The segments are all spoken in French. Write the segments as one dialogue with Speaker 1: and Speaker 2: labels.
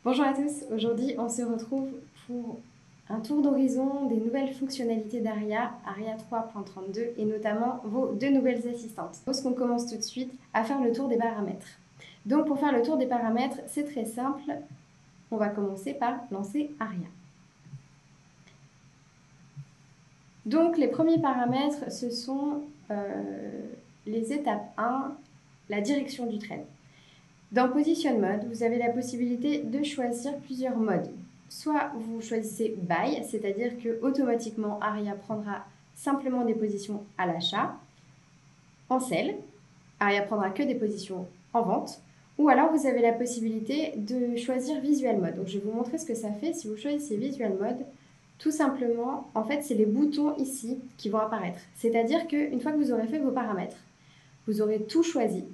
Speaker 1: Bonjour à tous, aujourd'hui on se retrouve pour un tour d'horizon des nouvelles fonctionnalités d'ARIA, ARIA 3.32 et notamment vos deux nouvelles assistantes. Je propose qu'on commence tout de suite à faire le tour des paramètres. Donc pour faire le tour des paramètres, c'est très simple, on va commencer par lancer ARIA. Donc les premiers paramètres, ce sont les étapes 1, la direction du train. Dans Position Mode, vous avez la possibilité de choisir plusieurs modes. Soit vous choisissez Buy, c'est-à-dire que automatiquement ARIA prendra simplement des positions à l'achat. En Sell, ARIA prendra que des positions en vente. Ou alors vous avez la possibilité de choisir Visual Mode. Donc je vais vous montrer ce que ça fait si vous choisissez Visual Mode. Tout simplement, en fait, c'est les boutons ici qui vont apparaître. C'est-à-dire qu'une fois que vous aurez fait vos paramètres, vous aurez tout choisi.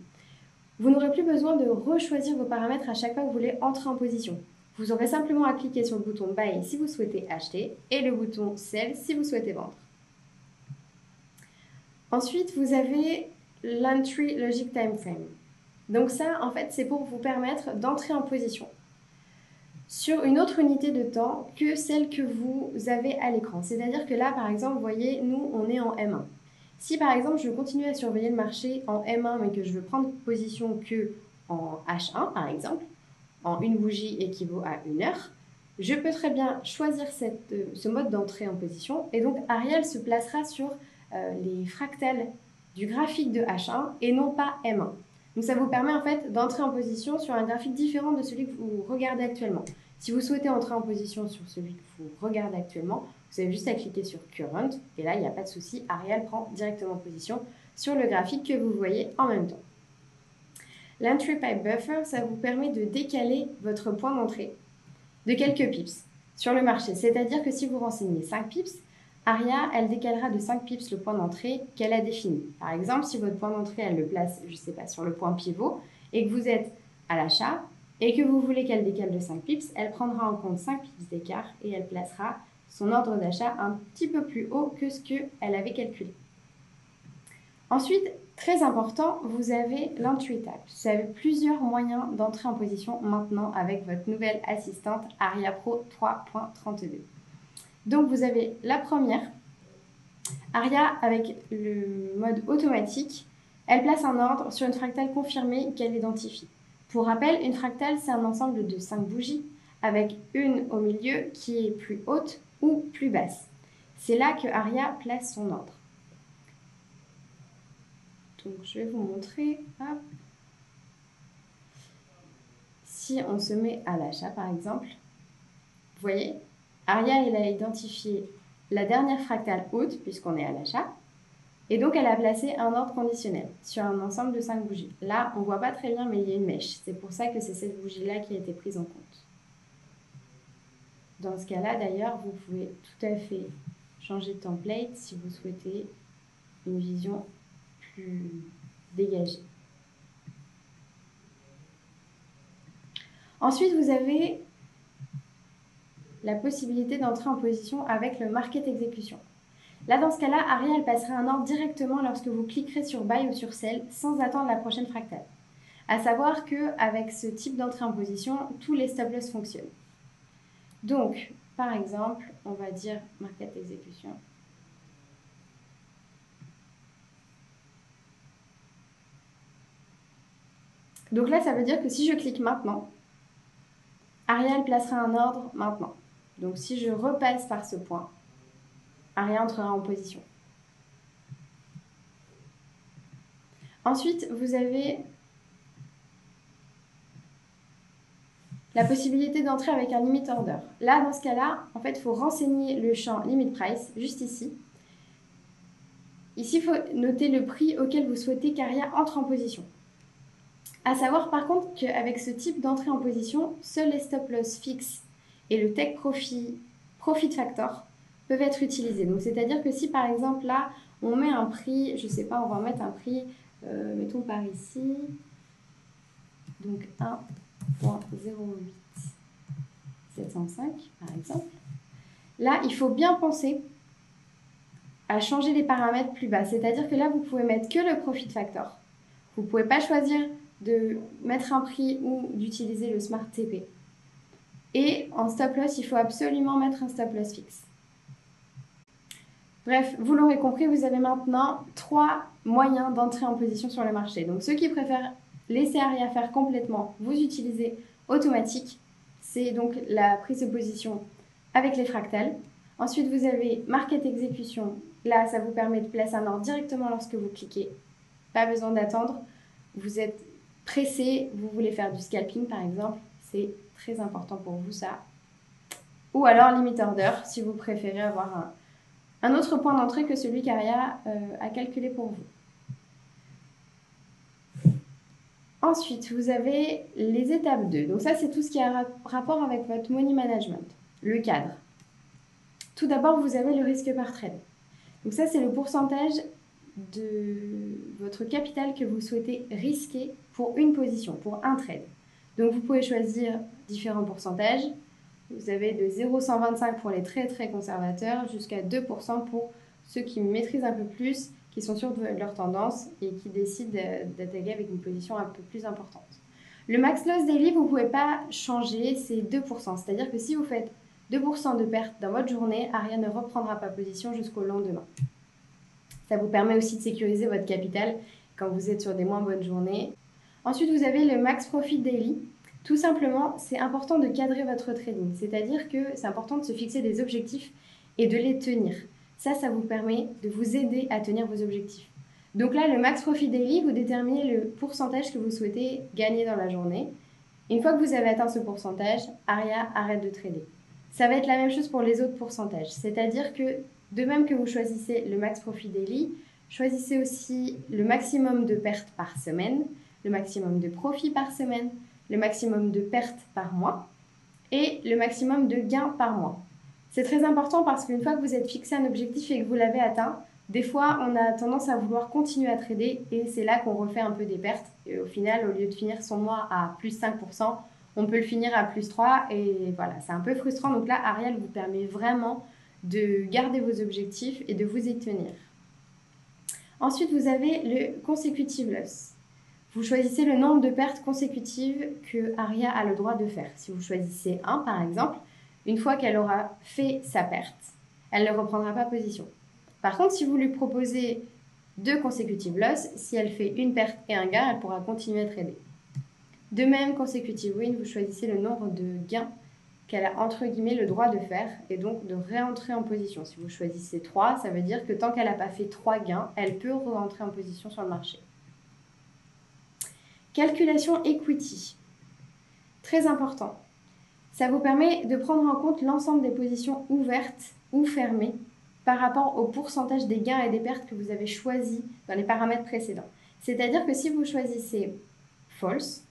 Speaker 1: Vous n'aurez plus besoin de rechoisir vos paramètres à chaque fois que vous voulez entrer en position. Vous aurez simplement à cliquer sur le bouton Buy si vous souhaitez acheter et le bouton Sell si vous souhaitez vendre. Ensuite, vous avez l'Entry Logic Time Frame. Donc ça, en fait, c'est pour vous permettre d'entrer en position sur une autre unité de temps que celle que vous avez à l'écran. C'est-à-dire que là, par exemple, vous voyez, nous, on est en M1. Si par exemple, je continue à surveiller le marché en M1, mais que je veux prendre position que en H1, par exemple, en une bougie équivaut à 1 heure, je peux très bien choisir ce mode d'entrée en position. Et donc, Arial se placera sur les fractales du graphique de H1 et non pas M1. Donc, ça vous permet en fait d'entrer en position sur un graphique différent de celui que vous regardez actuellement. Si vous souhaitez entrer en position sur celui que vous regardez actuellement, vous avez juste à cliquer sur Current et là, il n'y a pas de souci, Arial prend directement position sur le graphique que vous voyez en même temps. L'Entry Pipe Buffer, ça vous permet de décaler votre point d'entrée de quelques pips sur le marché. C'est-à-dire que si vous renseignez 5 pips, Aria, elle décalera de 5 pips le point d'entrée qu'elle a défini. Par exemple, si votre point d'entrée, elle le place, je ne sais pas, sur le point pivot, et que vous êtes à l'achat, et que vous voulez qu'elle décale de 5 pips, elle prendra en compte 5 pips d'écart et elle placera son ordre d'achat un petit peu plus haut que ce qu'elle avait calculé. Ensuite, très important, vous avez l'Entry Tab. Vous avez plusieurs moyens d'entrer en position maintenant avec votre nouvelle assistante Aria Pro 3.32. Donc vous avez la première, Aria avec le mode automatique, elle place un ordre sur une fractale confirmée qu'elle identifie. Pour rappel, une fractale, c'est un ensemble de 5 bougies avec une au milieu qui est plus haute ou plus basse. C'est là que Aria place son ordre. Donc je vais vous montrer. Hop. Si on se met à l'achat par exemple, vous voyez, Aria elle a identifié la dernière fractale haute puisqu'on est à l'achat et donc elle a placé un ordre conditionnel sur un ensemble de 5 bougies. Là on ne voit pas très bien mais il y a une mèche, c'est pour ça que c'est cette bougie là qui a été prise en compte. Dans ce cas là d'ailleurs vous pouvez tout à fait changer de template si vous souhaitez une vision plus dégagée. Ensuite, vous avez la possibilité d'entrer en position avec le Market Execution. Là, dans ce cas-là, Aria, elle passera un ordre directement lorsque vous cliquerez sur Buy ou sur Sell sans attendre la prochaine fractale. À savoir qu'avec ce type d'entrée en position, tous les stop loss fonctionnent. Donc, par exemple, on va dire Market Execution. Donc là, ça veut dire que si je clique maintenant, Aria, elle placera un ordre maintenant. Donc si je repasse par ce point, Aria entrera en position. Ensuite, vous avez la possibilité d'entrer avec un limit order. Là, dans ce cas-là, en fait, il faut renseigner le champ limit price, juste ici. Ici, il faut noter le prix auquel vous souhaitez qu'Aria entre en position. À savoir par contre qu'avec ce type d'entrée en position, seuls les stop loss fixes et le take profit factor peuvent être utilisés. Donc, c'est-à-dire que si par exemple là, on met un prix, je ne sais pas, on va mettre un prix, mettons par ici, donc 1.08705 par exemple. Là, il faut bien penser à changer les paramètres plus bas. C'est-à-dire que là, vous pouvez mettre que le profit factor. Vous ne pouvez pas choisir de mettre un prix ou d'utiliser le Smart TP. Et en stop loss, il faut absolument mettre un stop loss fixe. Bref, vous l'aurez compris, vous avez maintenant 3 moyens d'entrer en position sur le marché. Donc ceux qui préfèrent laisser Aria faire complètement, vous utilisez automatique. C'est donc la prise de position avec les fractales. Ensuite, vous avez Market Exécution. Là, ça vous permet de placer un ordre directement lorsque vous cliquez. Pas besoin d'attendre. Vous êtes pressé, vous voulez faire du scalping par exemple. C'est très important pour vous ça. Ou alors Limit Order si vous préférez avoir un autre point d'entrée que celui qu'Aria a calculé pour vous. Ensuite, vous avez les étapes 2. Donc ça, c'est tout ce qui a rapport avec votre money management, le cadre. Tout d'abord, vous avez le risque par trade. Donc ça, c'est le pourcentage de votre capital que vous souhaitez risquer pour une position, pour un trade. Donc vous pouvez choisir différents pourcentages. Vous avez de 0,125 pour les très très conservateurs jusqu'à 2% pour ceux qui maîtrisent un peu plus, qui sont sûrs de leur tendance et qui décident d'attaquer avec une position un peu plus importante. Le max loss daily, vous ne pouvez pas changer, c'est 2%. C'est-à-dire que si vous faites 2% de perte dans votre journée, Aria ne reprendra pas position jusqu'au lendemain. Ça vous permet aussi de sécuriser votre capital quand vous êtes sur des moins bonnes journées. Ensuite, vous avez le max profit daily. Tout simplement, c'est important de cadrer votre trading. C'est-à-dire que c'est important de se fixer des objectifs et de les tenir. Ça vous permet de vous aider à tenir vos objectifs. Donc là, le max profit daily, vous déterminez le pourcentage que vous souhaitez gagner dans la journée. Une fois que vous avez atteint ce pourcentage, Aria arrête de trader. Ça va être la même chose pour les autres pourcentages. C'est-à-dire que de même que vous choisissez le max profit daily, choisissez aussi le maximum de pertes par semaine, le maximum de profit par semaine, le maximum de pertes par mois et le maximum de gains par mois. C'est très important parce qu'une fois que vous êtes fixé un objectif et que vous l'avez atteint, des fois on a tendance à vouloir continuer à trader et c'est là qu'on refait un peu des pertes. Et au final, au lieu de finir son mois à plus 5%, on peut le finir à plus 3 et voilà, c'est un peu frustrant. Donc là, Ariel vous permet vraiment de garder vos objectifs et de vous y tenir. Ensuite, vous avez le consecutive loss. Vous choisissez le nombre de pertes consécutives que Aria a le droit de faire. Si vous choisissez 1, par exemple, une fois qu'elle aura fait sa perte, elle ne reprendra pas position. Par contre, si vous lui proposez 2 consecutive loss, si elle fait une perte et un gain, elle pourra continuer à trader. De même, consecutive win, vous choisissez le nombre de gains qu'elle a entre guillemets le droit de faire et donc de réentrer en position. Si vous choisissez 3, ça veut dire que tant qu'elle n'a pas fait 3 gains, elle peut réentrer en position sur le marché. Calculation equity. Très important. Ça vous permet de prendre en compte l'ensemble des positions ouvertes ou fermées par rapport au pourcentage des gains et des pertes que vous avez choisis dans les paramètres précédents. C'est-à-dire que si vous choisissez false,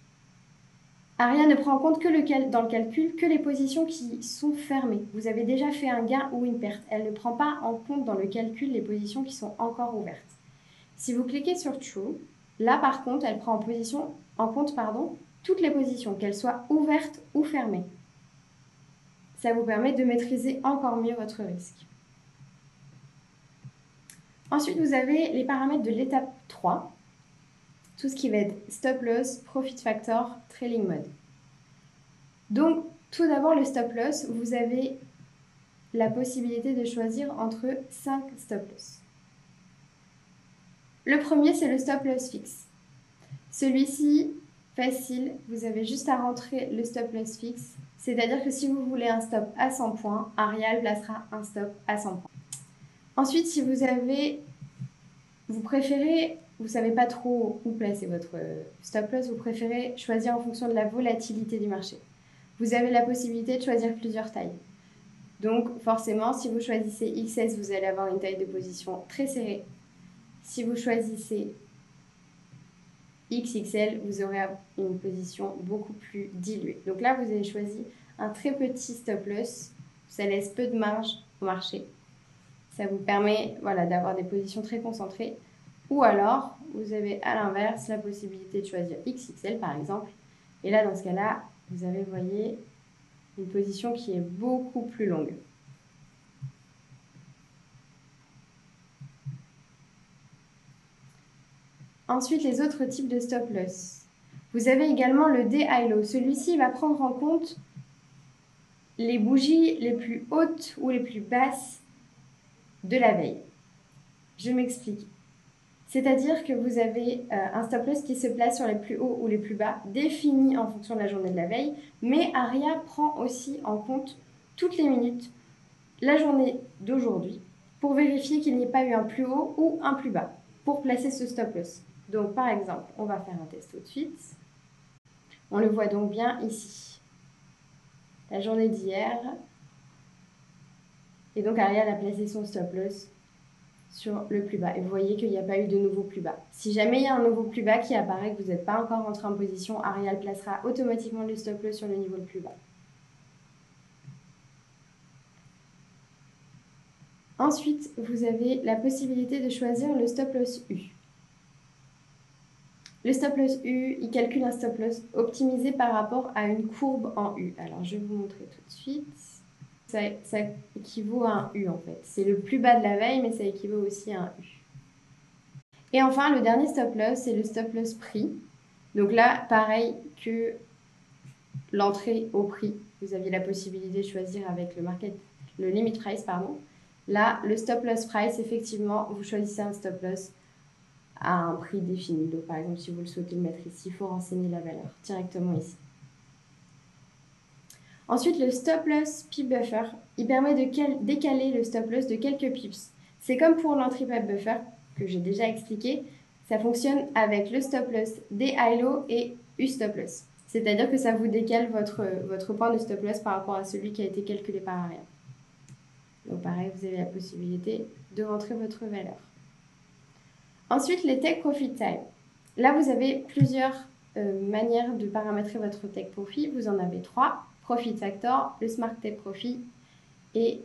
Speaker 1: Aria ne prend en compte dans le calcul que les positions qui sont fermées. Vous avez déjà fait un gain ou une perte. Elle ne prend pas en compte dans le calcul les positions qui sont encore ouvertes. Si vous cliquez sur True, là par contre, elle prend en compte toutes les positions, qu'elles soient ouvertes ou fermées. Ça vous permet de maîtriser encore mieux votre risque. Ensuite, vous avez les paramètres de l'étape 3, tout ce qui va être stop loss, profit factor, trailing mode. Donc, tout d'abord, le stop loss, vous avez la possibilité de choisir entre 5 stop loss. Le premier, c'est le stop loss fixe. Celui-ci, facile, vous avez juste à rentrer le stop loss fixe. C'est-à-dire que si vous voulez un stop à 100 points, Arial placera un stop à 100 points. Ensuite, si vous préférez, vous ne savez pas trop où placer votre stop loss, vous préférez choisir en fonction de la volatilité du marché. Vous avez la possibilité de choisir plusieurs tailles. Donc forcément, si vous choisissez XS, vous allez avoir une taille de position très serrée. Si vous choisissez XXL, vous aurez une position beaucoup plus diluée. Donc là, vous avez choisi un très petit stop loss. Ça laisse peu de marge au marché. Ça vous permet d'avoir des positions très concentrées. Ou alors, vous avez à l'inverse la possibilité de choisir XXL par exemple. Et là, dans ce cas-là, vous avez, vous voyez, une position qui est beaucoup plus longue. Ensuite, les autres types de stop loss. Vous avez également le day high low. Celui-ci va prendre en compte les bougies les plus hautes ou les plus basses de la veille. Je m'explique. C'est-à-dire que vous avez un stop loss qui se place sur les plus hauts ou les plus bas, défini en fonction de la journée de la veille, mais Aria prend aussi en compte toutes les minutes la journée d'aujourd'hui pour vérifier qu'il n'y ait pas eu un plus haut ou un plus bas pour placer ce stop loss. Donc par exemple, on va faire un test tout de suite. On le voit donc bien ici. La journée d'hier. Et donc Ariel a placé son stop loss sur le plus bas. Et vous voyez qu'il n'y a pas eu de nouveau plus bas. Si jamais il y a un nouveau plus bas qui apparaît, que vous n'êtes pas encore rentré en position, Ariel placera automatiquement le stop loss sur le niveau le plus bas. Ensuite, vous avez la possibilité de choisir le stop loss U. Le stop loss U, il calcule un stop loss optimisé par rapport à une courbe en U. Alors, je vais vous montrer tout de suite. Ça équivaut à un U en fait. C'est le plus bas de la veille, mais ça équivaut aussi à un U. Et enfin, le dernier stop loss, c'est le stop loss prix. Donc là, pareil que l'entrée au prix, vous aviez la possibilité de choisir avec le limit price, pardon. Là, le stop loss price, effectivement, vous choisissez un stop loss à un prix défini. Donc par exemple, si vous le souhaitez le mettre ici, il faut renseigner la valeur directement ici. Ensuite, le stop loss pip buffer, il permet de décaler le stop loss de quelques pips. C'est comme pour l'entry pip buffer que j'ai déjà expliqué. Ça fonctionne avec le stop loss des high low et U stop loss. C'est-à-dire que ça vous décale votre point de stop loss par rapport à celui qui a été calculé par Aria. Donc pareil, vous avez la possibilité de rentrer votre valeur. Ensuite, les take profit time. Là, vous avez plusieurs manières de paramétrer votre take profit. Vous en avez 3. Profit factor, le smart take profit et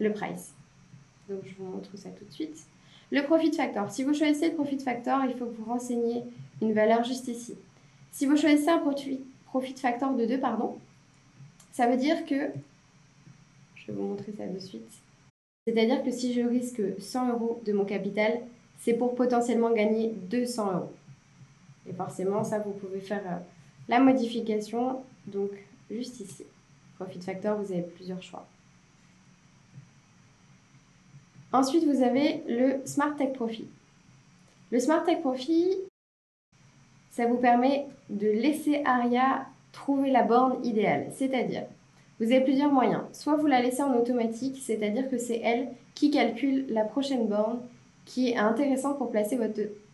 Speaker 1: le price. Donc, je vous montre ça tout de suite. Le profit factor. Si vous choisissez le profit factor, il faut que vous renseigniez une valeur juste ici. Si vous choisissez un profit factor de 2, ça veut dire que, je vais vous montrer ça de suite, c'est-à-dire que si je risque 100 € de mon capital, c'est pour potentiellement gagner 200 €. Et forcément, ça, vous pouvez faire la modification, donc juste ici. Profit factor, vous avez plusieurs choix. Ensuite, vous avez le Smart Take Profit. Le Smart Take Profit, ça vous permet de laisser Aria trouver la borne idéale. C'est-à-dire, vous avez plusieurs moyens. Soit vous la laissez en automatique, c'est-à-dire que c'est elle qui calcule la prochaine borne qui est intéressante pour placer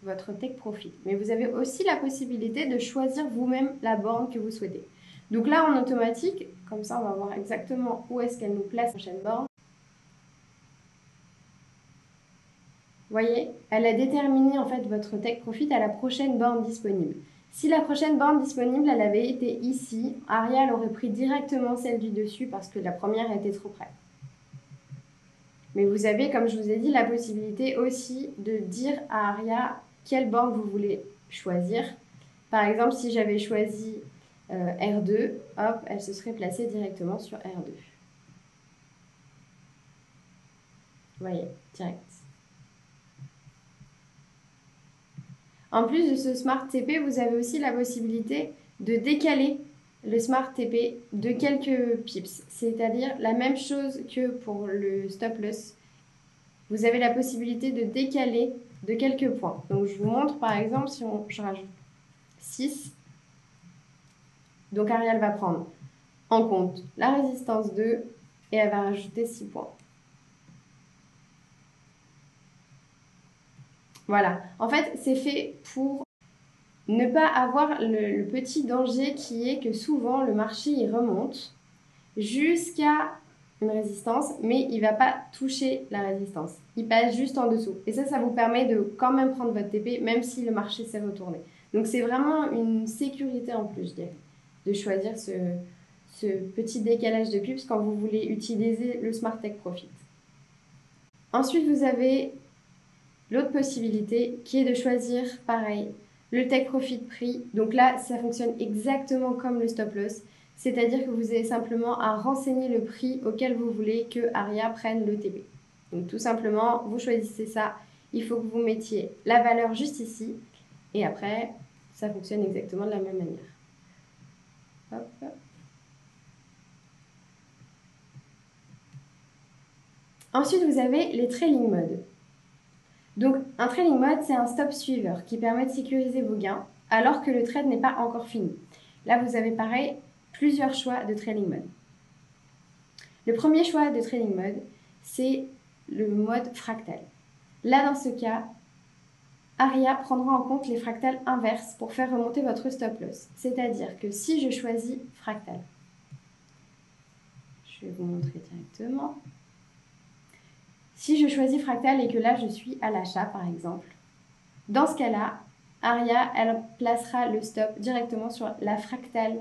Speaker 1: votre take profit. Mais vous avez aussi la possibilité de choisir vous-même la borne que vous souhaitez. Donc là, en automatique, comme ça, on va voir exactement où est-ce qu'elle nous place la prochaine borne. Vous voyez, elle a déterminé en fait votre take profit à la prochaine borne disponible. Si la prochaine borne disponible, elle avait été ici, Aria aurait pris directement celle du dessus parce que la première était trop près. Mais vous avez, comme je vous ai dit, la possibilité aussi de dire à Aria quelle borne vous voulez choisir. Par exemple, si j'avais choisi R2, hop, elle se serait placée directement sur R2. Vous voyez, direct. En plus de ce Smart TP, vous avez aussi la possibilité de décaler le Smart TP de quelques pips. C'est-à-dire la même chose que pour le stop loss. Vous avez la possibilité de décaler de quelques points. Donc je vous montre par exemple si je rajoute 6. Donc Ariel va prendre en compte la résistance 2 et elle va rajouter 6 points. Voilà. En fait, c'est fait pour ne pas avoir le petit danger qui est que souvent le marché il remonte jusqu'à une résistance, mais il ne va pas toucher la résistance. Il passe juste en dessous. Et ça vous permet de quand même prendre votre TP, même si le marché s'est retourné. Donc c'est vraiment une sécurité en plus, je dirais, de choisir ce petit décalage de pips quand vous voulez utiliser le Smart Take Profit. Ensuite, vous avez l'autre possibilité qui est de choisir, pareil, le Take Profit prix. Donc là, ça fonctionne exactement comme le stop loss. C'est-à-dire que vous avez simplement à renseigner le prix auquel vous voulez que Aria prenne le TP. Donc tout simplement, vous choisissez ça. Il faut que vous mettiez la valeur juste ici. Et après, ça fonctionne exactement de la même manière. Hop. Ensuite, vous avez les trailing modes. Donc, un trailing mode, c'est un stop suiveur qui permet de sécuriser vos gains alors que le trade n'est pas encore fini. Là, vous avez pareil plusieurs choix de trailing mode. Le premier choix de trailing mode, c'est le mode fractal. Là, dans ce cas, Aria prendra en compte les fractales inverses pour faire remonter votre stop loss. C'est-à-dire que si je choisis fractal, je vais vous montrer directement. Si je choisis fractal et que là, je suis à l'achat, par exemple, dans ce cas-là, Aria, elle placera le stop directement sur la fractale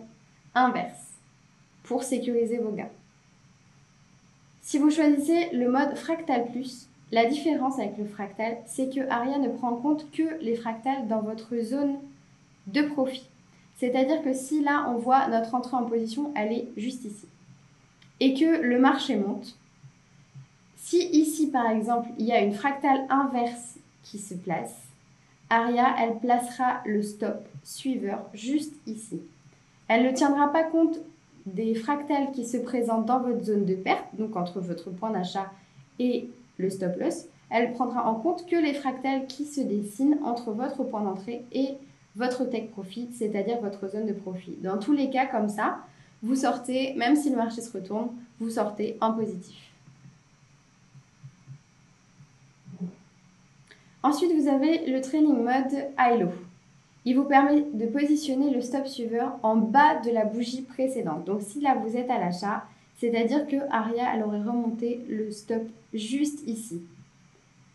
Speaker 1: inverse pour sécuriser vos gains. Si vous choisissez le mode fractal plus, la différence avec le fractal, c'est que Aria ne prend en compte que les fractales dans votre zone de profit. C'est-à-dire que si là, on voit notre entrée en position, elle est juste ici, et que le marché monte, si ici, par exemple, il y a une fractale inverse qui se place, Aria, elle placera le stop suiveur juste ici. Elle ne tiendra pas compte des fractales qui se présentent dans votre zone de perte, donc entre votre point d'achat et le stop loss. Elle prendra en compte que les fractales qui se dessinent entre votre point d'entrée et votre take profit, c'est-à-dire votre zone de profit. Dans tous les cas, comme ça, vous sortez, même si le marché se retourne, vous sortez en positif. Ensuite, vous avez le trailing mode high-low. Il vous permet de positionner le stop suiveur en bas de la bougie précédente. Donc si là vous êtes à l'achat, c'est-à-dire que Aria elle aurait remonté le stop juste ici.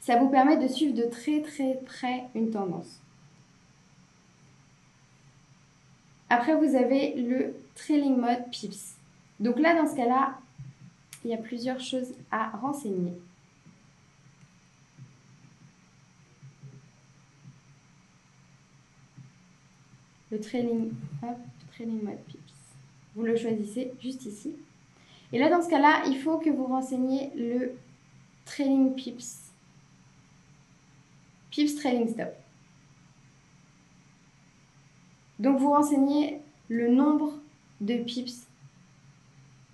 Speaker 1: Ça vous permet de suivre de très très près une tendance. Après vous avez le trailing mode pips. Donc là dans ce cas-là, il y a plusieurs choses à renseigner. Le trailing mode pips. Vous le choisissez juste ici. Et là, dans ce cas-là, il faut que vous renseigniez le trailing pips. Pips trailing stop. Donc, vous renseignez le nombre de pips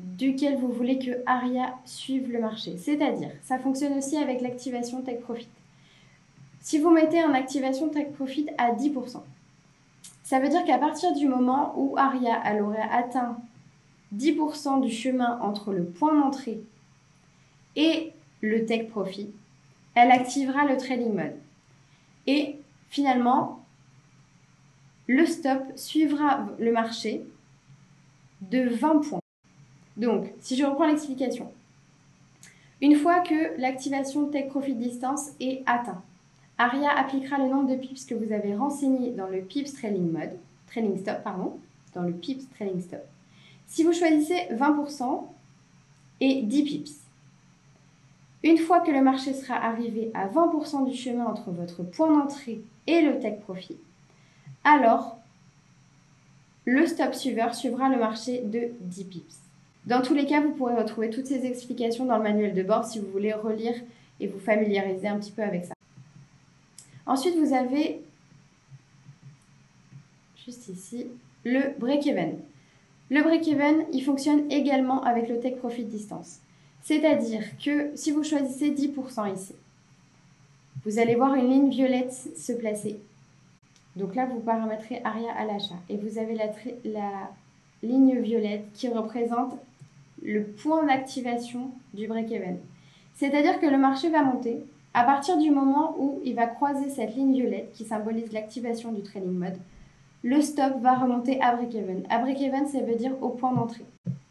Speaker 1: duquel vous voulez que Aria suive le marché. C'est-à-dire, ça fonctionne aussi avec l'activation Take Profit. Si vous mettez en activation Take Profit à 10%, ça veut dire qu'à partir du moment où Aria elle aurait atteint 10% du chemin entre le point d'entrée et le Take Profit, elle activera le Trading Mode. Et finalement, le stop suivra le marché de 20 points. Donc, si je reprends l'explication, une fois que l'activation Take Profit Distance est atteinte, Aria appliquera le nombre de pips que vous avez renseigné dans le pips trailing stop, dans le pips trailing stop. Si vous choisissez 20% et 10 pips, une fois que le marché sera arrivé à 20% du chemin entre votre point d'entrée et le Take Profit, alors le stop suiveur suivra le marché de 10 pips. Dans tous les cas, vous pourrez retrouver toutes ces explications dans le manuel de bord si vous voulez relire et vous familiariser un petit peu avec ça. Ensuite, vous avez, juste ici, le break-even. Le break-even, il fonctionne également avec le Take Profit Distance. C'est-à-dire que si vous choisissez 10% ici, vous allez voir une ligne violette se placer. Donc là, vous paramétrez Aria à l'achat. Et vous avez la ligne violette qui représente le point d'activation du break-even. C'est-à-dire que le marché va monter à partir du moment où il va croiser cette ligne violette qui symbolise l'activation du trailing mode. Le stop va remonter à break-even. À break-even, ça veut dire au point d'entrée.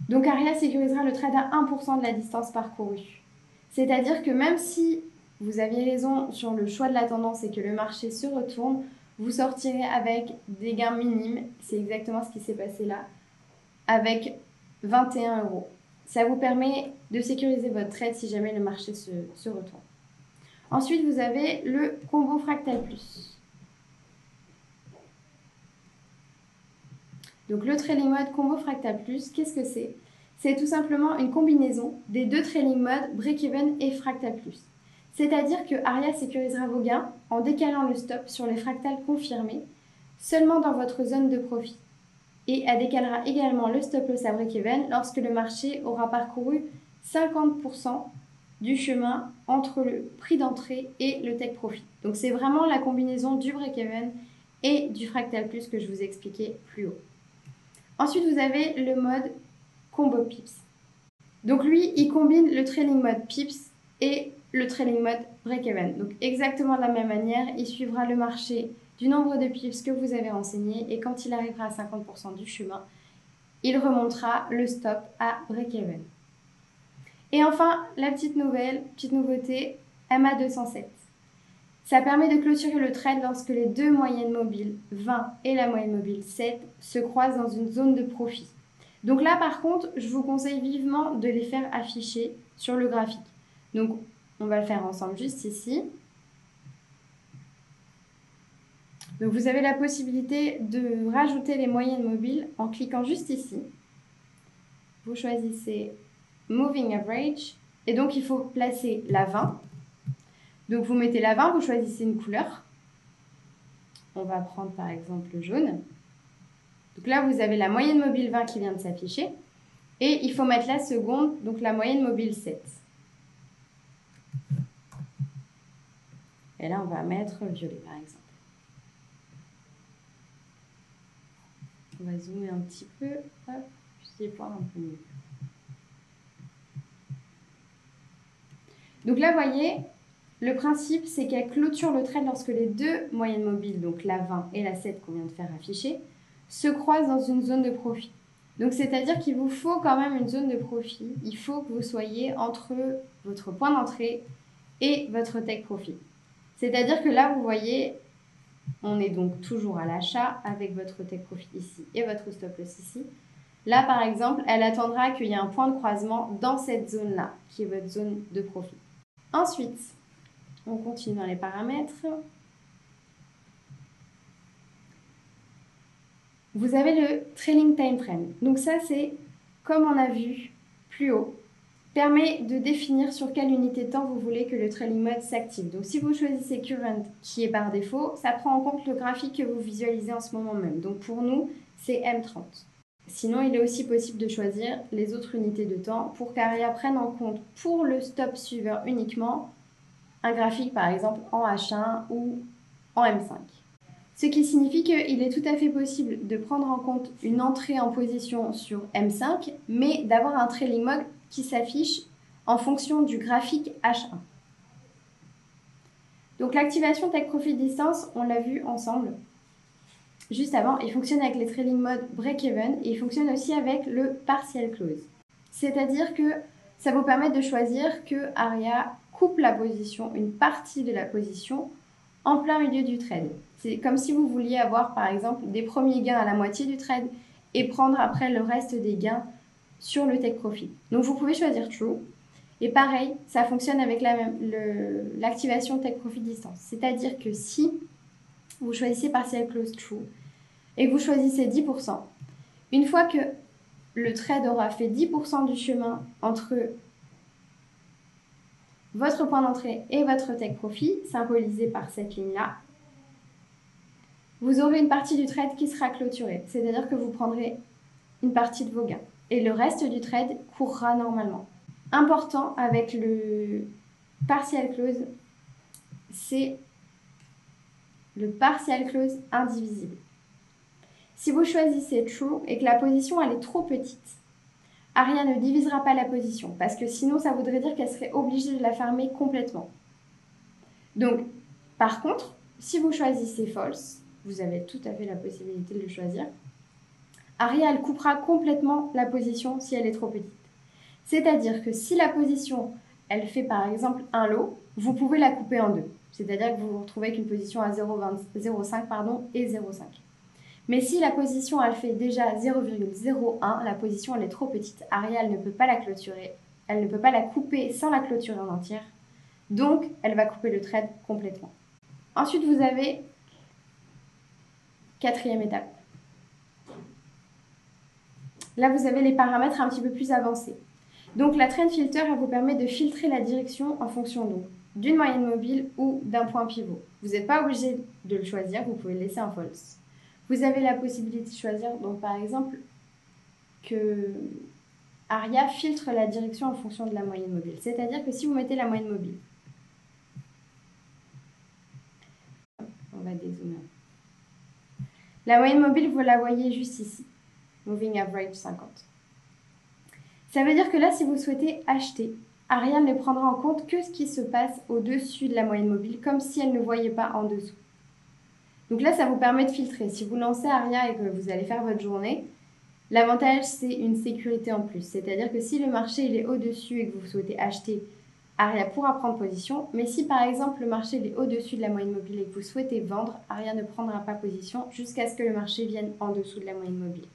Speaker 1: Donc Aria sécurisera le trade à 1% de la distance parcourue. C'est-à-dire que même si vous aviez raison sur le choix de la tendance et que le marché se retourne, vous sortirez avec des gains minimes. C'est exactement ce qui s'est passé là, avec 21 €. Ça vous permet de sécuriser votre trade si jamais le marché se retourne. Ensuite, vous avez le combo fractal plus. Donc le trailing mode combo fractal plus, qu'est-ce que c'est? C'est tout simplement une combinaison des deux trailing modes break-even et fractal plus. C'est-à-dire que Aria sécurisera vos gains en décalant le stop sur les fractales confirmés seulement dans votre zone de profit. Et elle décalera également le stop loss à break-even lorsque le marché aura parcouru 50% du chemin entre le prix d'entrée et le take profit. Donc c'est vraiment la combinaison du break-even et du fractal plus que je vous expliquais plus haut. Ensuite, vous avez le mode combo pips. Donc lui, il combine le trailing mode pips et le trailing mode break-even. Donc exactement de la même manière, il suivra le marché du nombre de pips que vous avez renseigné et quand il arrivera à 50% du chemin, il remontera le stop à break-even. Et enfin, la petite nouveauté, MA 207. Ça permet de clôturer le trade lorsque les deux moyennes mobiles 20 et la moyenne mobile 7 se croisent dans une zone de profit. Donc là, par contre, je vous conseille vivement de les faire afficher sur le graphique. Donc, on va le faire ensemble juste ici. Donc, vous avez la possibilité de rajouter les moyennes mobiles en cliquant juste ici. Vous choisissez Moving Average. Et donc, il faut placer la 20. Donc, vous mettez la 20, vous choisissez une couleur. On va prendre par exemple le jaune. Donc là, vous avez la moyenne mobile 20 qui vient de s'afficher. Et il faut mettre la seconde, donc la moyenne mobile 7. Et là, on va mettre violet par exemple. On va zoomer un petit peu. Hop, je vais voir un peu mieux. Donc là, vous voyez, le principe, c'est qu'elle clôture le trade lorsque les deux moyennes mobiles, donc la 20 et la 7 qu'on vient de faire afficher, se croisent dans une zone de profit. Donc, c'est-à-dire qu'il vous faut quand même une zone de profit. Il faut que vous soyez entre votre point d'entrée et votre take profit. C'est-à-dire que là, vous voyez, on est donc toujours à l'achat avec votre take profit ici et votre stop loss ici. Là, par exemple, elle attendra qu'il y ait un point de croisement dans cette zone-là, qui est votre zone de profit. Ensuite, on continue dans les paramètres. Vous avez le trailing time frame. Donc ça, c'est, comme on a vu plus haut, permet de définir sur quelle unité de temps vous voulez que le trailing mode s'active. Donc si vous choisissez Current, qui est par défaut, ça prend en compte le graphique que vous visualisez en ce moment même. Donc pour nous, c'est M30. Sinon, il est aussi possible de choisir les autres unités de temps pour qu'Aria prenne en compte pour le stop suiveur uniquement un graphique par exemple en H1 ou en M5. Ce qui signifie qu'il est tout à fait possible de prendre en compte une entrée en position sur M5, mais d'avoir un trailing mode qui s'affiche en fonction du graphique H1. Donc l'activation Take Profit Distance, on l'a vu ensemble juste avant, il fonctionne avec les trailing mode break-even et il fonctionne aussi avec le partial close. C'est-à-dire que ça vous permet de choisir que Aria coupe la position, une partie de la position, en plein milieu du trade. C'est comme si vous vouliez avoir par exemple des premiers gains à la moitié du trade et prendre après le reste des gains sur le take profit. Donc vous pouvez choisir True. Et pareil, ça fonctionne avec l'activation Take Profit Distance. C'est-à-dire que si vous choisissez Partial Close True et que vous choisissez 10%, une fois que le trade aura fait 10% du chemin entre votre point d'entrée et votre take profit, symbolisé par cette ligne-là, vous aurez une partie du trade qui sera clôturée. C'est-à-dire que vous prendrez une partie de vos gains. Et le reste du trade courra normalement. Important avec le partial close, c'est le partial close indivisible. Si vous choisissez True et que la position elle est trop petite, Aria ne divisera pas la position parce que sinon ça voudrait dire qu'elle serait obligée de la fermer complètement. Donc, par contre, si vous choisissez False, vous avez tout à fait la possibilité de le choisir, Aria elle coupera complètement la position si elle est trop petite. C'est-à-dire que si la position elle fait par exemple un lot, vous pouvez la couper en deux. C'est-à-dire que vous vous retrouvez avec une position à 0,5 et 0,5. Mais si la position elle fait déjà 0,01, la position elle est trop petite, Aria elle ne peut pas la clôturer, elle ne peut pas la couper sans la clôturer en entière, donc elle va couper le trade complètement. Ensuite vous avez quatrième étape. Là vous avez les paramètres un petit peu plus avancés. Donc la trend filter elle vous permet de filtrer la direction en fonction d'une moyenne mobile ou d'un point pivot. Vous n'êtes pas obligé de le choisir, vous pouvez le laisser en false. Vous avez la possibilité de choisir, donc par exemple, que Aria filtre la direction en fonction de la moyenne mobile. C'est-à-dire que si vous mettez la moyenne mobile, on va dézoomer. La moyenne mobile, vous la voyez juste ici. Moving average 50. Ça veut dire que là, si vous souhaitez acheter, Aria ne prendra en compte que ce qui se passe au-dessus de la moyenne mobile, comme si elle ne voyait pas en dessous. Donc là, ça vous permet de filtrer. Si vous lancez Aria et que vous allez faire votre journée, l'avantage, c'est une sécurité en plus. C'est-à-dire que si le marché il est au-dessus et que vous souhaitez acheter, Aria pourra prendre position. Mais si par exemple le marché il est au-dessus de la moyenne mobile et que vous souhaitez vendre, Aria ne prendra pas position jusqu'à ce que le marché vienne en dessous de la moyenne mobile.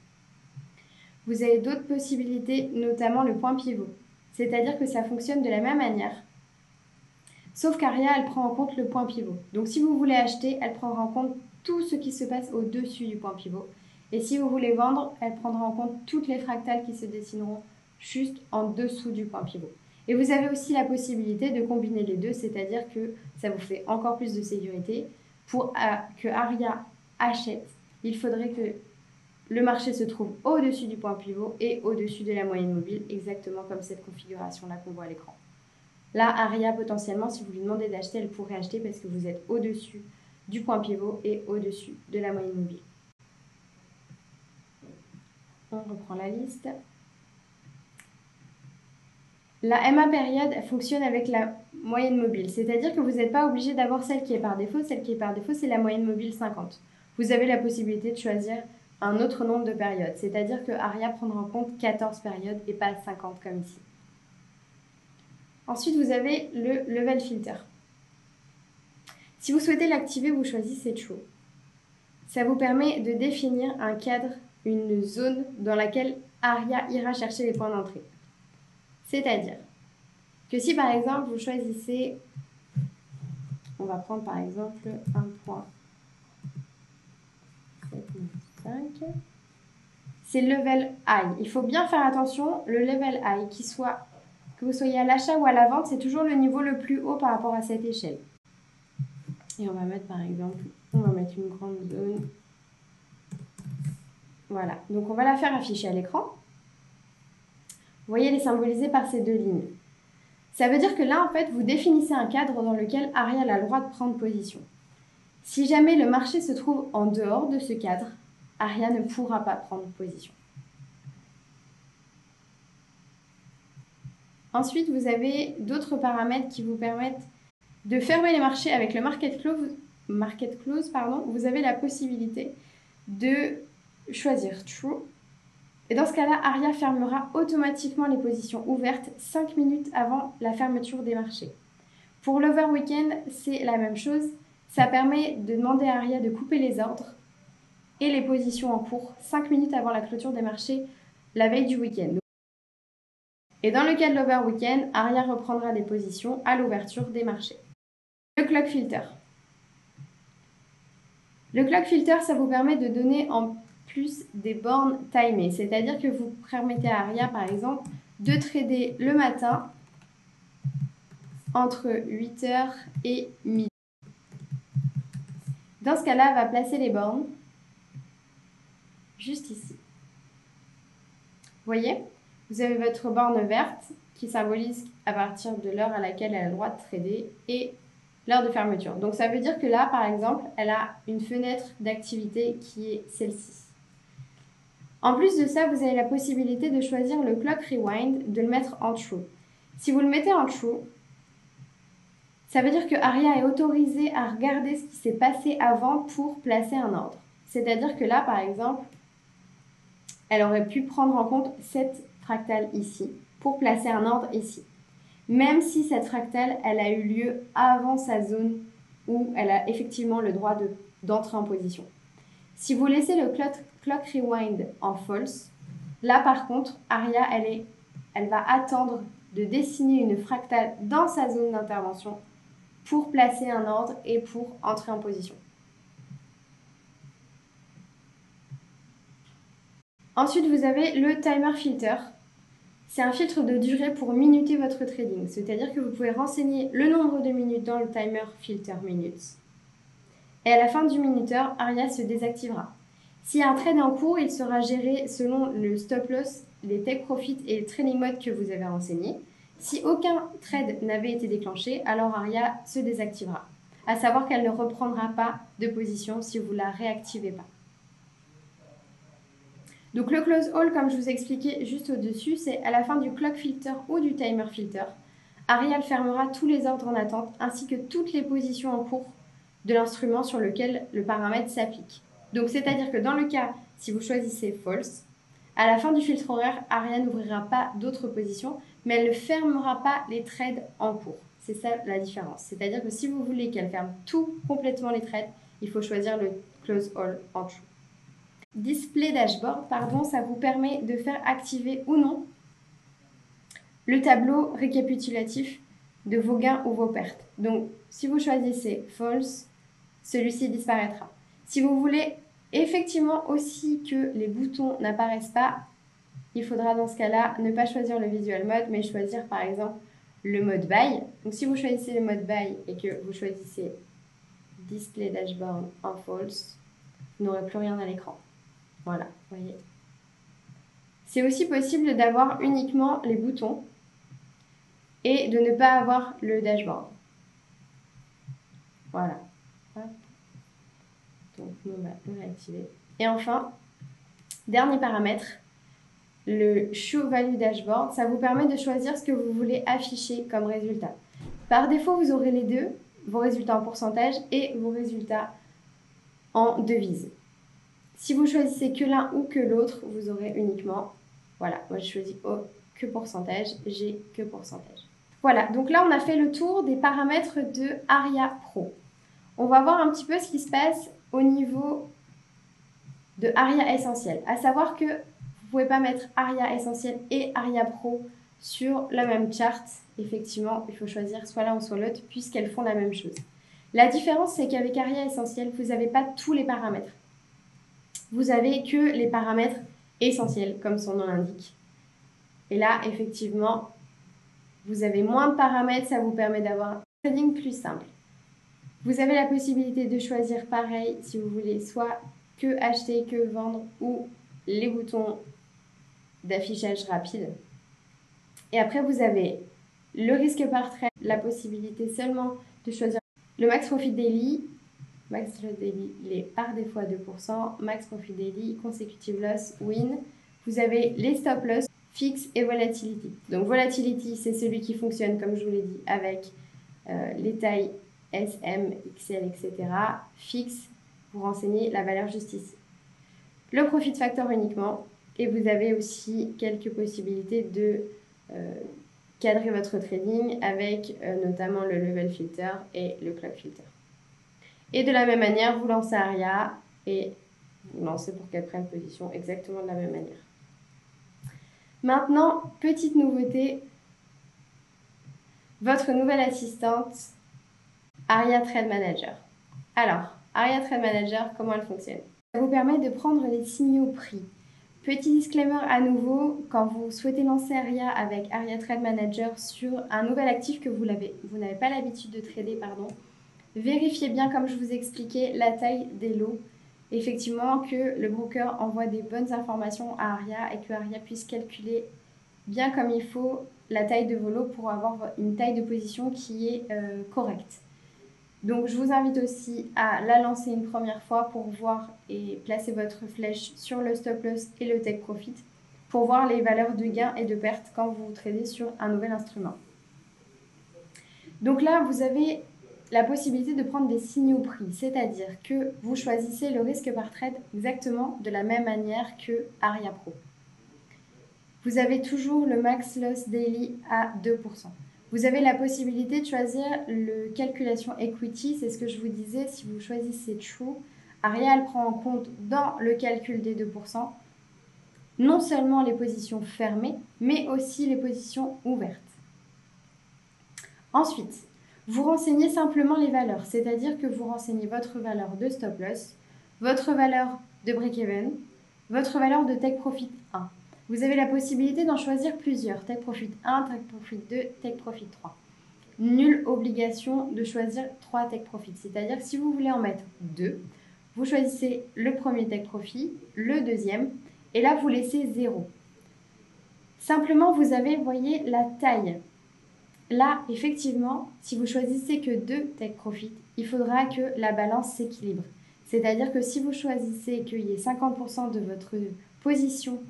Speaker 1: Vous avez d'autres possibilités, notamment le point pivot. C'est-à-dire que ça fonctionne de la même manière. Sauf qu'Aria, elle prend en compte le point pivot. Donc si vous voulez acheter, elle prendra en compte tout ce qui se passe au-dessus du point pivot. Et si vous voulez vendre, elle prendra en compte toutes les fractales qui se dessineront juste en dessous du point pivot. Et vous avez aussi la possibilité de combiner les deux, c'est-à-dire que ça vous fait encore plus de sécurité. Pour que Aria achète, il faudrait que le marché se trouve au-dessus du point pivot et au-dessus de la moyenne mobile, exactement comme cette configuration-là qu'on voit à l'écran. Là, Aria, potentiellement, si vous lui demandez d'acheter, elle pourrait acheter parce que vous êtes au-dessus du point pivot et au-dessus de la moyenne mobile. On reprend la liste. La MA période fonctionne avec la moyenne mobile, c'est-à-dire que vous n'êtes pas obligé d'avoir celle qui est par défaut. Celle qui est par défaut, c'est la moyenne mobile 50. Vous avez la possibilité de choisir un autre nombre de périodes, c'est-à-dire que Aria prendra en compte 14 périodes et pas 50 comme ici. Ensuite, vous avez le level filter. Si vous souhaitez l'activer, vous choisissez True. Ça vous permet de définir un cadre, une zone dans laquelle Aria ira chercher les points d'entrée. C'est-à-dire que si par exemple vous choisissez, on va prendre par exemple un point 7,5, c'est level high. Il faut bien faire attention, le level high, que vous soyez à l'achat ou à la vente, c'est toujours le niveau le plus haut par rapport à cette échelle. Et on va mettre par exemple, on va mettre une grande zone. Voilà, donc on va la faire afficher à l'écran. Vous voyez, elle est symbolisée par ces deux lignes. Ça veut dire que là, en fait, vous définissez un cadre dans lequel Aria a le droit de prendre position. Si jamais le marché se trouve en dehors de ce cadre, Aria ne pourra pas prendre position. Ensuite, vous avez d'autres paramètres qui vous permettent de fermer les marchés avec le market close. Vous avez la possibilité de choisir True. Et dans ce cas-là, Aria fermera automatiquement les positions ouvertes 5 minutes avant la fermeture des marchés. Pour l'over weekend, c'est la même chose. Ça permet de demander à Aria de couper les ordres et les positions en cours 5 minutes avant la clôture des marchés la veille du week-end. Et dans le cas de l'over weekend, Aria reprendra des positions à l'ouverture des marchés. Le clock filter. Le clock filter, ça vous permet de donner en plus des bornes timées, c'est-à-dire que vous permettez à Aria, par exemple, de trader le matin entre 8h et midi. Dans ce cas-là, elle va placer les bornes juste ici. Vous voyez, vous avez votre borne verte qui symbolise à partir de l'heure à laquelle elle a le droit de trader et l'heure de fermeture. Donc ça veut dire que là, par exemple, elle a une fenêtre d'activité qui est celle-ci. En plus de ça, vous avez la possibilité de choisir le clock rewind, de le mettre en true. Si vous le mettez en true, ça veut dire que Aria est autorisée à regarder ce qui s'est passé avant pour placer un ordre. C'est-à-dire que là, par exemple, elle aurait pu prendre en compte cette fractale ici pour placer un ordre ici. Même si cette fractale, elle a eu lieu avant sa zone où elle a effectivement le droit d'entrer en position. Si vous laissez le clock rewind en false, là par contre, Aria, elle va attendre de dessiner une fractale dans sa zone d'intervention pour placer un ordre et pour entrer en position. Ensuite, vous avez le timer filter. C'est un filtre de durée pour minuter votre trading, c'est-à-dire que vous pouvez renseigner le nombre de minutes dans le timer filter minutes. Et à la fin du minuteur, Aria se désactivera. S'il y a un trade en cours, il sera géré selon le stop loss, les take profit et le trading mode que vous avez renseigné. Si aucun trade n'avait été déclenché, alors ARIA se désactivera. À savoir qu'elle ne reprendra pas de position si vous ne la réactivez pas. Donc le close all, comme je vous expliquais juste au-dessus, c'est à la fin du clock filter ou du timer filter. ARIA fermera tous les ordres en attente ainsi que toutes les positions en cours de l'instrument sur lequel le paramètre s'applique. Donc c'est-à-dire que dans le cas, si vous choisissez false, à la fin du filtre horaire, ARIA n'ouvrira pas d'autres positions, mais elle ne fermera pas les trades en cours. C'est ça la différence. C'est-à-dire que si vous voulez qu'elle ferme tout complètement les trades, il faut choisir le close all en true. Display dashboard, ça vous permet de faire activer ou non le tableau récapitulatif de vos gains ou vos pertes. Donc, si vous choisissez false, celui-ci disparaîtra. Si vous voulez effectivement aussi que les boutons n'apparaissent pas, il faudra dans ce cas-là ne pas choisir le visual mode, mais choisir par exemple le mode buy. Donc, si vous choisissez le mode buy et que vous choisissez display dashboard en false, vous n'aurez plus rien à l'écran. Voilà, vous voyez. C'est aussi possible d'avoir uniquement les boutons et de ne pas avoir le dashboard. Voilà. Donc, on va le réactiver. Et enfin, dernier paramètre, le Show Value Dashboard. Ça vous permet de choisir ce que vous voulez afficher comme résultat. Par défaut, vous aurez les deux, vos résultats en pourcentage et vos résultats en devise. Si vous choisissez que l'un ou que l'autre, vous aurez uniquement, voilà, moi je choisis que pourcentage, j'ai que pourcentage. Voilà, donc là on a fait le tour des paramètres de ARIA Pro. On va voir un petit peu ce qui se passe au niveau de ARIA Essentiel. À savoir que vous ne pouvez pas mettre ARIA Essentiel et ARIA Pro sur la même charte. Effectivement, il faut choisir soit l'un ou soit l'autre puisqu'elles font la même chose. La différence, c'est qu'avec ARIA Essentiel, vous n'avez pas tous les paramètres. Vous avez que les paramètres essentiels, comme son nom l'indique. Et là, effectivement, vous avez moins de paramètres, ça vous permet d'avoir un trading plus simple. Vous avez la possibilité de choisir pareil si vous voulez soit que acheter, que vendre ou les boutons d'affichage rapide. Et après, vous avez le risque par trade, la possibilité seulement de choisir le max profit daily. Max profit daily, il est par défaut à 2%. Max profit daily, consecutive loss, win. Vous avez les stop loss, fixe et volatility. Donc volatility, c'est celui qui fonctionne, comme je vous l'ai dit, avec les tailles S, M, XL, etc. Fixe, vous renseignez la valeur juste ici. Le profit factor uniquement. Et vous avez aussi quelques possibilités de cadrer votre trading avec notamment le level filter et le clock filter. Et de la même manière, vous lancez ARIA et vous lancez pour qu'elle prenne position exactement de la même manière. Maintenant, petite nouveauté, votre nouvelle assistante ARIA Trade Manager. Alors, ARIA Trade Manager, comment elle fonctionne? Ça vous permet de prendre les signaux prix. Petit disclaimer à nouveau, quand vous souhaitez lancer ARIA avec ARIA Trade Manager sur un nouvel actif que vous n'avez pas l'habitude de trader, vérifiez bien, comme je vous expliquais, la taille des lots. Effectivement, que le broker envoie des bonnes informations à ARIA et que ARIA puisse calculer bien comme il faut la taille de vos lots pour avoir une taille de position qui est correcte. Donc, je vous invite aussi à la lancer une première fois pour voir et placer votre flèche sur le stop loss et le take profit pour voir les valeurs de gains et de pertes quand vous tradez sur un nouvel instrument. Donc là, vous avez la possibilité de prendre des signaux prix, c'est-à-dire que vous choisissez le risque par trade exactement de la même manière que ARIA Pro. Vous avez toujours le max loss daily à 2%. Vous avez la possibilité de choisir le calculation equity, c'est ce que je vous disais, si vous choisissez True, ARIA elle prend en compte dans le calcul des 2% non seulement les positions fermées, mais aussi les positions ouvertes. Ensuite, vous renseignez simplement les valeurs, c'est-à-dire que vous renseignez votre valeur de stop loss, votre valeur de break-even, votre valeur de take profit 1. Vous avez la possibilité d'en choisir plusieurs, take profit 1, take profit 2, take profit 3. Nulle obligation de choisir 3 take profit, c'est-à-dire que si vous voulez en mettre 2, vous choisissez le premier take profit, le deuxième, et là, vous laissez 0. Simplement, vous avez, vous voyez, la taille. Là, effectivement, si vous choisissez que 2 take profit, il faudra que la balance s'équilibre. C'est-à-dire que si vous choisissez qu'il y ait 50% de votre position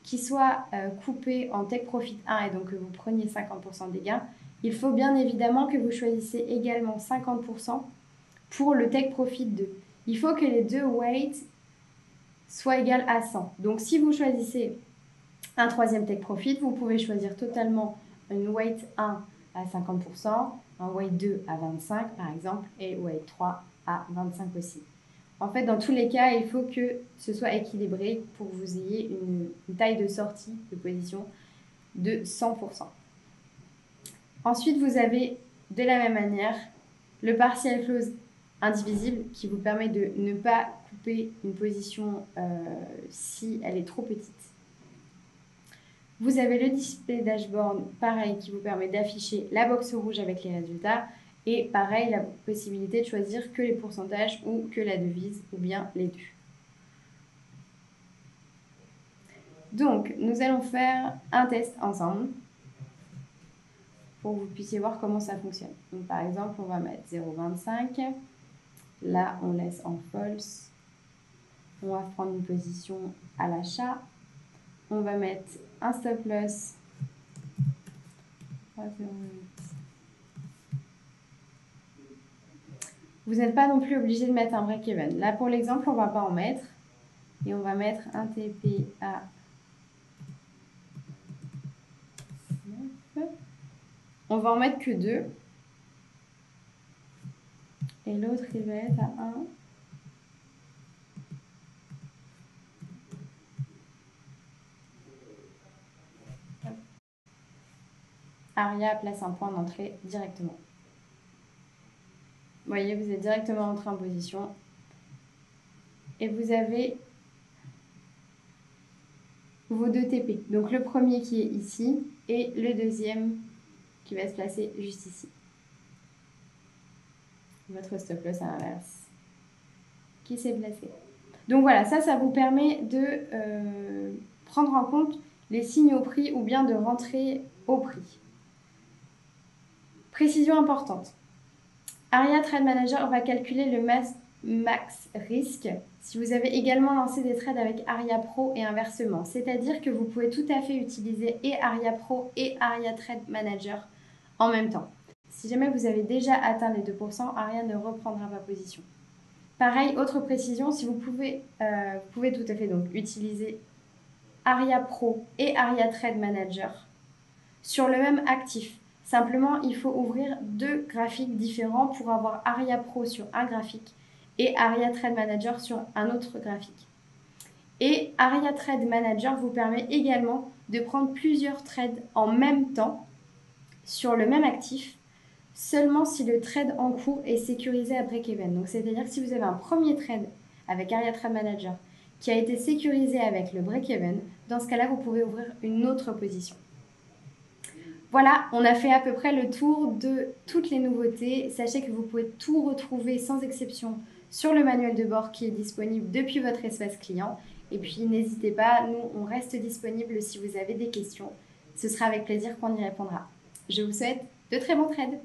Speaker 1: qui soit coupée en take profit 1 et donc que vous preniez 50% des gains, il faut bien évidemment que vous choisissez également 50% pour le take profit 2. Il faut que les deux weights soient égales à 100. Donc si vous choisissez un troisième take profit, vous pouvez choisir totalement une weight 1 à 50%, un weight 2 à 25 par exemple, et weight 3 à 25 aussi. En fait, dans tous les cas, il faut que ce soit équilibré pour que vous ayez une taille de sortie de position de 100%. Ensuite, vous avez de la même manière le partial close indivisible qui vous permet de ne pas couper une position si elle est trop petite. Vous avez le display dashboard, pareil, qui vous permet d'afficher la box rouge avec les résultats. Et pareil, la possibilité de choisir que les pourcentages ou que la devise, ou bien les deux. Donc, nous allons faire un test ensemble pour que vous puissiez voir comment ça fonctionne. Donc, par exemple, on va mettre 0,25. Là, on laisse en false. On va prendre une position à l'achat. On va mettre un stop loss. Vous n'êtes pas non plus obligé de mettre un break-even. Là, pour l'exemple, on ne va pas en mettre. Et on va mettre un TP à 9. On va en mettre que 2. Et l'autre, il va être à 1. Aria place un point d'entrée directement. Vous voyez, vous êtes directement entré en position. Et vous avez vos deux TP. Donc le premier qui est ici et le deuxième qui va se placer juste ici. Votre stop loss à l'inverse qui s'est placé. Donc voilà, ça vous permet de prendre en compte les signes au prix ou bien de rentrer au prix. Précision importante. Aria Trade Manager va calculer le max risque si vous avez également lancé des trades avec Aria Pro et inversement. C'est-à-dire que vous pouvez tout à fait utiliser et Aria Pro et Aria Trade Manager en même temps. Si jamais vous avez déjà atteint les 2%, Aria ne reprendra pas position. Pareil, autre précision, si vous pouvez tout à fait donc utiliser Aria Pro et Aria Trade Manager sur le même actif. Simplement, il faut ouvrir deux graphiques différents pour avoir Aria Pro sur un graphique et Aria Trade Manager sur un autre graphique. Et Aria Trade Manager vous permet également de prendre plusieurs trades en même temps sur le même actif, seulement si le trade en cours est sécurisé à break-even. Donc, c'est-à-dire que si vous avez un premier trade avec Aria Trade Manager qui a été sécurisé avec le break-even, dans ce cas-là, vous pouvez ouvrir une autre position. Voilà, on a fait à peu près le tour de toutes les nouveautés. Sachez que vous pouvez tout retrouver sans exception sur le manuel de bord qui est disponible depuis votre espace client. Et puis n'hésitez pas, nous on reste disponible si vous avez des questions. Ce sera avec plaisir qu'on y répondra. Je vous souhaite de très bons trades.